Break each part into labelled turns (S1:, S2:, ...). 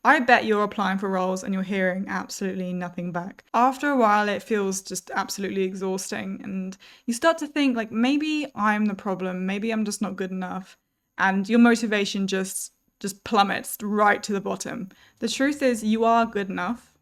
S1: I bet you're applying for roles and you're hearing absolutely nothing back. After a while, it feels just absolutely exhausting. And you start to think, like, maybe I'm the problem. Maybe I'm just not good enough. And your motivation just plummets right to the bottom. The truth is, you are good enough.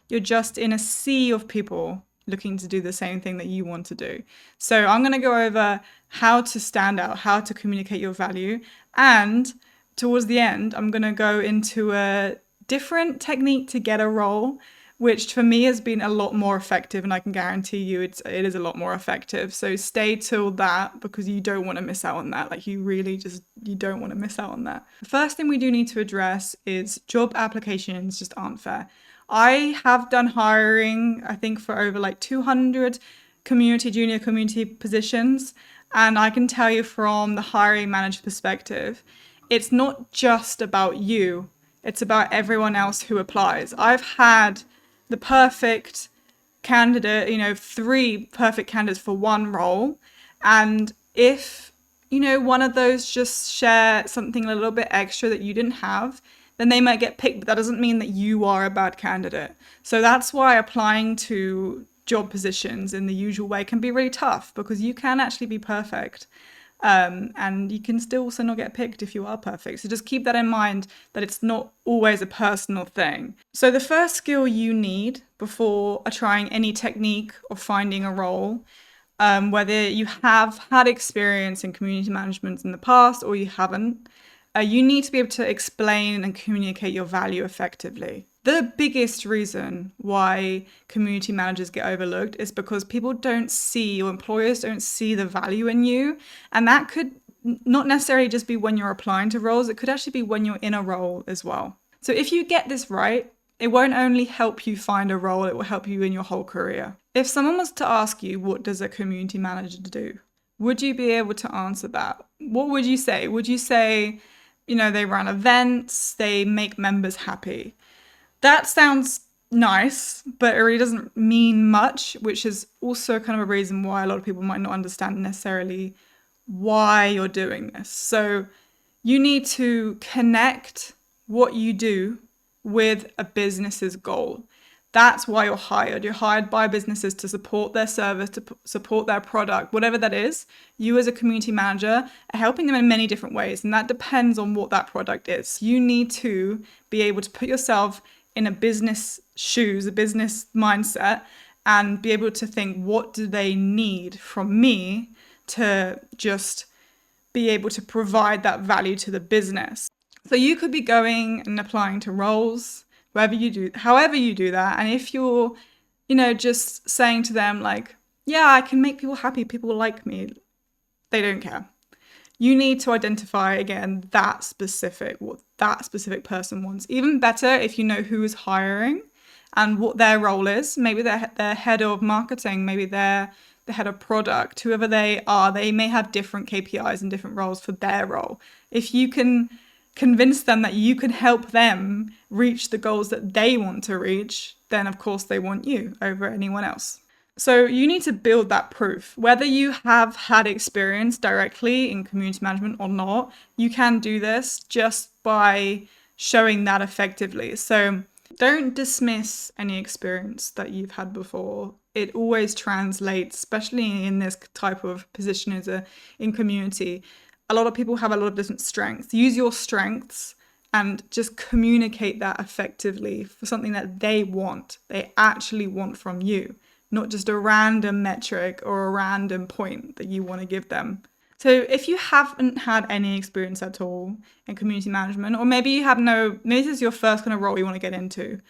S1: You're just in a sea of people looking to do the same thing that you want to do. So I'm going to go over how to stand out, how to communicate your value, and towards the end, I'm going to go into a different technique to get a role, which for me has been a lot more effective, and I can guarantee you it is a lot more effective. So stay till that, because you don't want to miss out on that. Like, you don't want to miss out on that. The first thing we do need to address is job applications just aren't fair. I have done hiring, I think, for over like 200 junior community positions. And I can tell you from the hiring manager perspective, it's not just about you, it's about everyone else who applies. I've had the perfect candidate, 3 perfect candidates for one role. And if, one of those just share something a little bit extra that you didn't have, then they might get picked, but that doesn't mean that you are a bad candidate. So that's why applying to job positions in the usual way can be really tough, because you can actually be perfect. And you can still also not get picked if you are perfect. So just keep that in mind, that it's not always a personal thing. So the first skill you need before trying any technique of finding a role, whether you have had experience in community management in the past or you haven't, you need to be able to explain and communicate your value effectively. The biggest reason why community managers get overlooked is because people don't see, or employers don't see, the value in you. And that could not necessarily just be when you're applying to roles, it could actually be when you're in a role as well. So if you get this right, it won't only help you find a role, it will help you in your whole career. If someone was to ask you, what does a community manager do? Would you be able to answer that? What would you say? Would you say, they run events, they make members happy? That sounds nice, but it really doesn't mean much, which is also kind of a reason why a lot of people might not understand necessarily why you're doing this. So you need to connect what you do with a business's goal. That's why you're hired. You're hired by businesses to support their service, to support their product, whatever that is. You as a community manager are helping them in many different ways, and that depends on what that product is. You need to be able to put yourself in a business shoes, a business mindset, and be able to think, what do they need from me to just be able to provide that value to the business? So you could be going and applying to roles, however you do that. And if you're, just saying to them like, yeah, I can make people happy, people like me, they don't care. You need to identify, again, what that specific person wants. Even better if you know who is hiring and what their role is. Maybe they're head of marketing, maybe they're the head of product, whoever they are, they may have different KPIs and different roles for their role. If you can convince them that you can help them reach the goals that they want to reach, then of course they want you over anyone else. So you need to build that proof. Whether you have had experience directly in community management or not, you can do this just by showing that effectively. So don't dismiss any experience that you've had before. It always translates, especially in this type of position in community. A lot of people have a lot of different strengths. Use your strengths and just communicate that effectively for something that they actually want from you, not just a random metric or a random point that you want to give them. So if you haven't had any experience at all in community management, or maybe maybe this is your first kind of role you want to get into,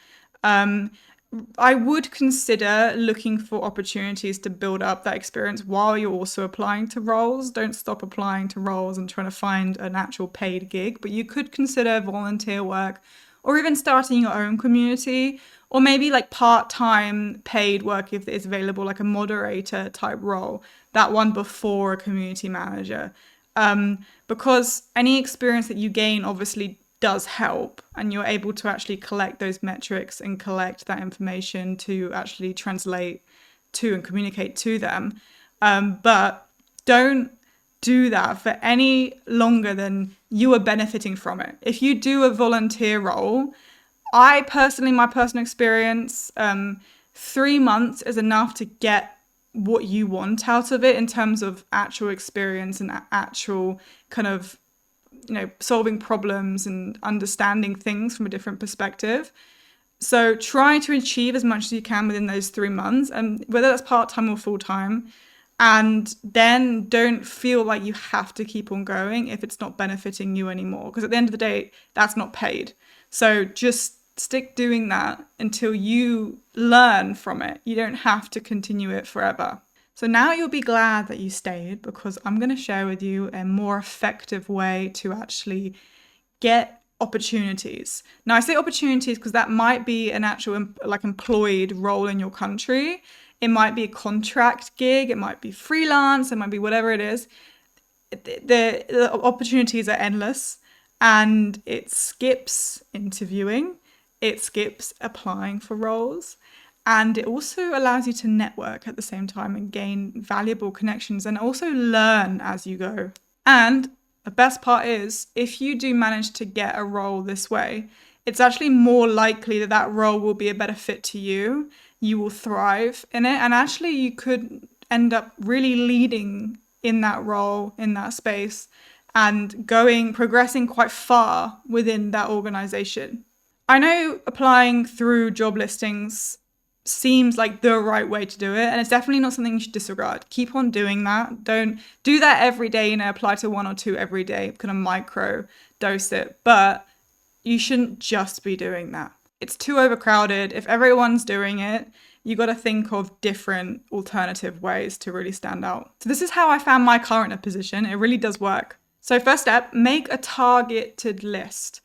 S1: I would consider looking for opportunities to build up that experience while you're also applying to roles. Don't stop applying to roles and trying to find an actual paid gig, but you could consider volunteer work, or even starting your own community, or maybe like part-time paid work if it's available, like a moderator type role, that one before a community manager. Because any experience that you gain obviously does help, and you're able to actually collect those metrics and collect that information to actually translate to and communicate to them. But don't do that for any longer than you are benefiting from it. If you do a volunteer role, I personally, my personal experience, 3 months is enough to get what you want out of it in terms of actual experience and actual kind of, solving problems and understanding things from a different perspective. So try to achieve as much as you can within those 3 months, and whether that's part-time or full-time. And then don't feel like you have to keep on going if it's not benefiting you anymore. Because at the end of the day, that's not paid. So just stick doing that until you learn from it. You don't have to continue it forever. So now you'll be glad that you stayed, because I'm going to share with you a more effective way to actually get opportunities. Now, I say opportunities because that might be an actual like employed role in your country. It might be a contract gig. It might be freelance. It might be whatever it is. The opportunities are endless, and it skips interviewing. It skips applying for roles. And it also allows you to network at the same time and gain valuable connections and also learn as you go. And the best part is, if you do manage to get a role this way, it's actually more likely that that role will be a better fit to you. You will thrive in it. And actually, you could end up really leading in that role, in that space, and progressing quite far within that organization. I know applying through job listings seems like the right way to do it, and it's definitely not something you should disregard. Keep on doing that. Don't do that every day, apply to 1 or 2 every day, kind of micro dose it, but you shouldn't just be doing that. It's too overcrowded. If everyone's doing it, you got to think of different alternative ways to really stand out. So this is how I found my current position. It really does work. So first step, make a targeted list.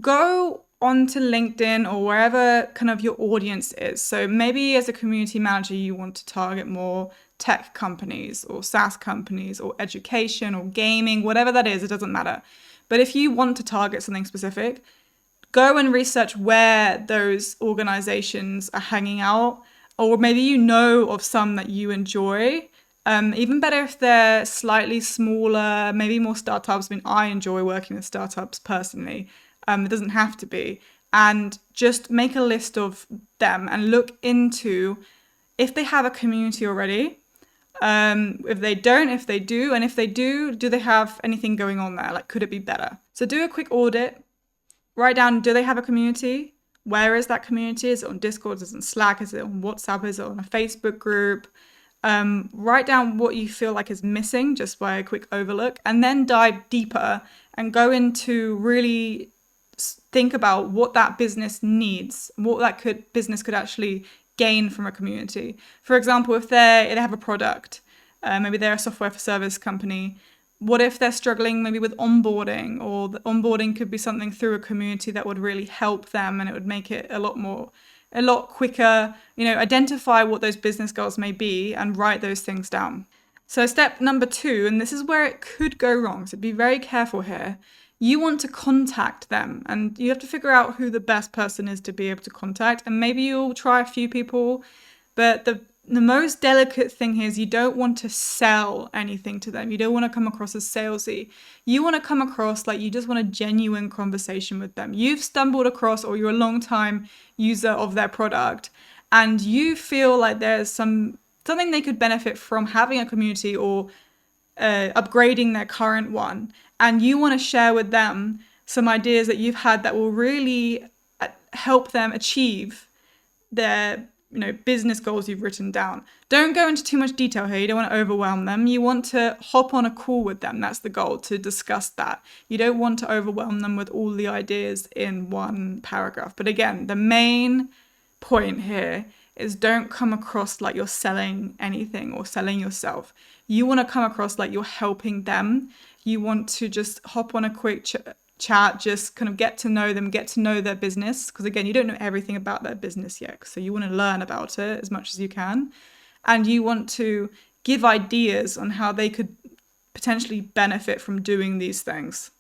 S1: Go onto LinkedIn or wherever kind of your audience is. So maybe as a community manager, you want to target more tech companies or SaaS companies or education or gaming, whatever that is, it doesn't matter. But if you want to target something specific, go and research where those organizations are hanging out, or maybe you know of some that you enjoy. Even better if they're slightly smaller, maybe more startups. I mean, I enjoy working with startups personally. It doesn't have to be. And just make a list of them and look into if they have a community already. If they don't, if they do, and if they do they have anything going on there? Like, could it be better? So do a quick audit. Write down, do they have a community? Where is that community? Is it on Discord? Is it on Slack? Is it on WhatsApp? Is it on a Facebook group? Write down what you feel like is missing just by a quick overlook, and then dive deeper and go into really think about what that business needs, what that business could actually gain from a community. For example, if they have a product, maybe they're a software for service company. What if they're struggling maybe with onboarding, or the onboarding could be something through a community that would really help them, and it would make it a lot quicker. Identify what those business goals may be and write those things down. So step number 2, and this is where it could go wrong, so be very careful here. You want to contact them, and you have to figure out who the best person is to be able to contact. And maybe you'll try a few people, but the most delicate thing here is you don't want to sell anything to them. You don't want to come across as salesy. You want to come across like you just want a genuine conversation with them. You've stumbled across, or you're a long time user of their product, and you feel like there's something they could benefit from having a community or upgrading their current one. And you want to share with them some ideas that you've had that will really help them achieve their business goals you've written down. Don't go into too much detail here. You don't want to overwhelm them. You want to hop on a call with them. That's the goal, to discuss that. You don't want to overwhelm them with all the ideas in one paragraph. But again, the main point here is don't come across like you're selling anything or selling yourself. You want to come across like you're helping them. You want to just hop on a quick chat, just kind of get to know them, get to know their business. Because again, you don't know everything about their business yet. So you want to learn about it as much as you can. And you want to give ideas on how they could potentially benefit from doing these things.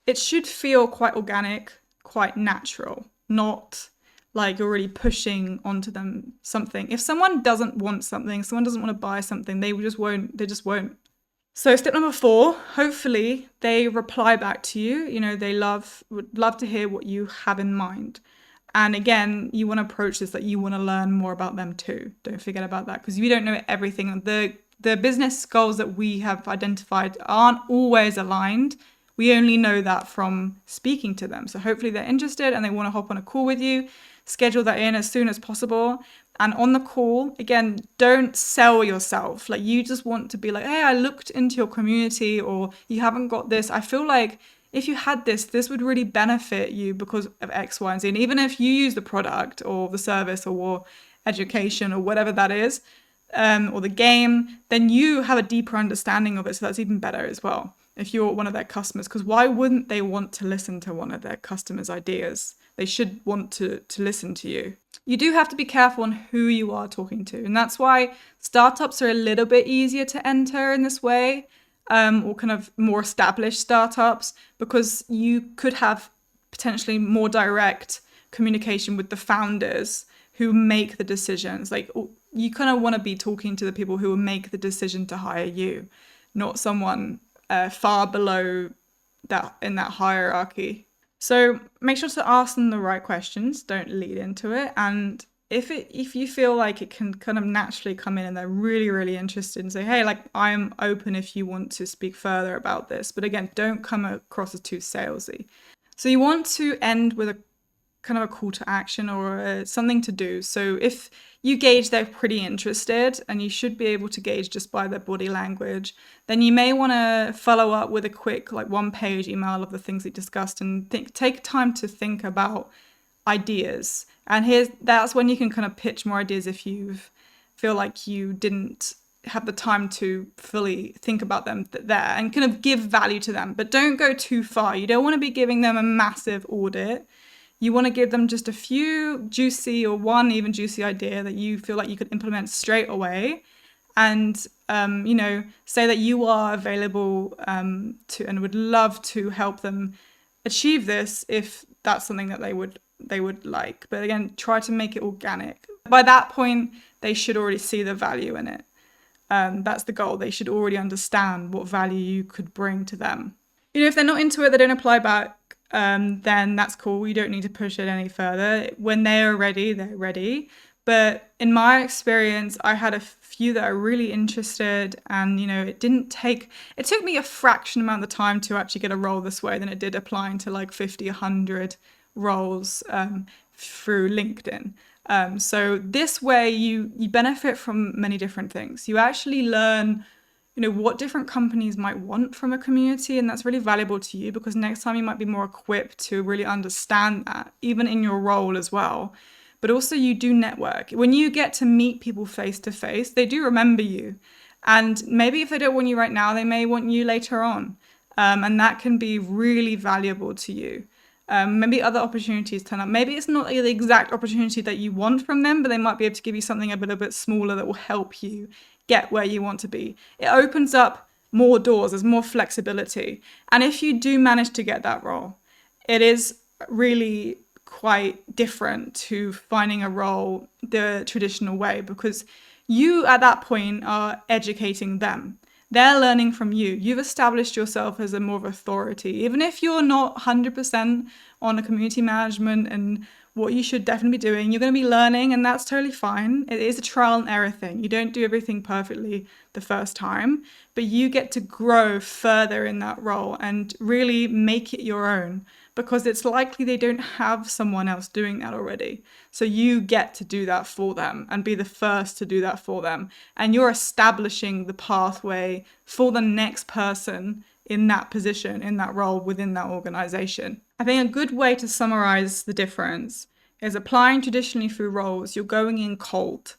S1: It should feel quite organic, quite natural, not like you're really pushing onto them something. If someone doesn't want something, someone doesn't want to buy something, they just won't. So step number 4, hopefully they reply back to you. They would love to hear what you have in mind. And again, you want to approach this that you want to learn more about them too. Don't forget about that, because you don't know everything. The business goals that we have identified aren't always aligned. We only know that from speaking to them. So hopefully they're interested and they want to hop on a call with you. Schedule that in as soon as possible. And on the call, again, don't sell yourself. Like, you just want to be like, hey, I looked into your community, or you haven't got this. I feel like if you had this would really benefit you because of X, Y, and Z. And even if you use the product or the service or education or whatever that is, or the game, then you have a deeper understanding of it. So that's even better as well if you're one of their customers, because why wouldn't they want to listen to one of their customers' ideas? They should want to listen to you. You do have to be careful on who you are talking to. And that's why startups are a little bit easier to enter in this way, or kind of more established startups, because you could have potentially more direct communication with the founders who make the decisions. Like, you kind of want to be talking to the people who will make the decision to hire you, not someone far below that in that hierarchy. So make sure to ask them the right questions. Don't lead into it. And if you feel like it can kind of naturally come in and they're really, really interested, and say, hey, like, I'm open if you want to speak further about this. But again, don't come across as too salesy. So you want to end with a kind of a call to action or something to do. So if you gauge they're pretty interested, and you should be able to gauge just by their body language, then you may want to follow up with a quick, like, 1-page email of the things we discussed, and take time to think about ideas. And that's when you can kind of pitch more ideas if you feel like you didn't have the time to fully think about them there, and kind of give value to them. But don't go too far. You don't want to be giving them a massive audit. You want to give them just a few juicy, or one even juicy idea that you feel like you could implement straight away. And, say that you are available to and would love to help them achieve this if that's something that they would like. But again, try to make it organic. By that point, they should already see the value in it. That's the goal. They should already understand what value you could bring to them. If they're not into it, they don't apply back, then that's cool. You don't need to push it any further. When they're ready, they're ready. But in my experience, I had a few that are really interested, and it took me a fraction amount of the time to actually get a role this way than it did applying to like 50, 100 roles through LinkedIn. So this way you benefit from many different things. You actually learn what different companies might want from a community, and that's really valuable to you, because next time you might be more equipped to really understand that, even in your role as well. But also, you do network. When you get to meet people face to face, they do remember you. And maybe if they don't want you right now, they may want you later on. And that can be really valuable to you. Maybe other opportunities turn up. Maybe it's not the exact opportunity that you want from them, but they might be able to give you something a little bit smaller that will help you get where you want to be. It opens up more doors. There's more flexibility. And if you do manage to get that role, it is really quite different to finding a role the traditional way, because you at that point are educating them. They're learning from you. You've established yourself as a more of authority. Even if you're not 100% on a community management and what you should definitely be doing, you're going to be learning, and that's totally fine. It is a trial and error thing. You don't do everything perfectly the first time, but you get to grow further in that role and really make it your own, because it's likely they don't have someone else doing that already. So you get to do that for them and be the first to do that for them. And you're establishing the pathway for the next person in that position, in that role, within that organization. I think a good way to summarize the difference is applying traditionally through roles, you're going in cold.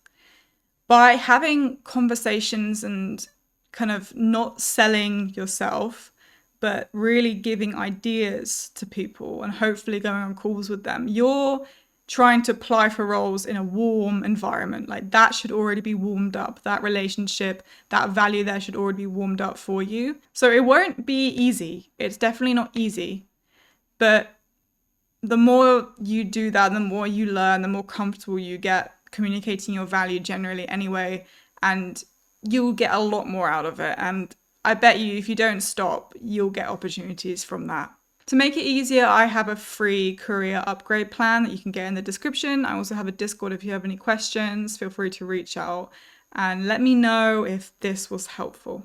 S1: By having conversations and kind of not selling yourself, but really giving ideas to people and hopefully going on calls with them, you're trying to apply for roles in a warm environment. Like, that should already be warmed up. That relationship, that value there should already be warmed up for you. So it won't be easy. It's definitely not easy. But the more you do that, the more you learn, the more comfortable you get communicating your value generally anyway, and you'll get a lot more out of it. And I bet you if you don't stop, you'll get opportunities from that. To make it easier, I have a free career upgrade plan that you can get in the description. I also have a Discord if you have any questions. Feel free to reach out and let me know if this was helpful.